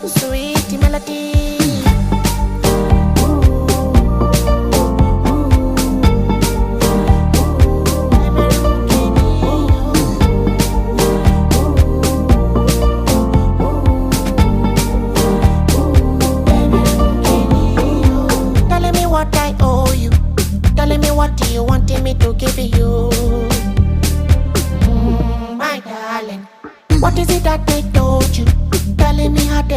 sweet melody. Telling me what I owe you, telling me what you wanted me to give you. My darling, what is it that they told you? Telling me how they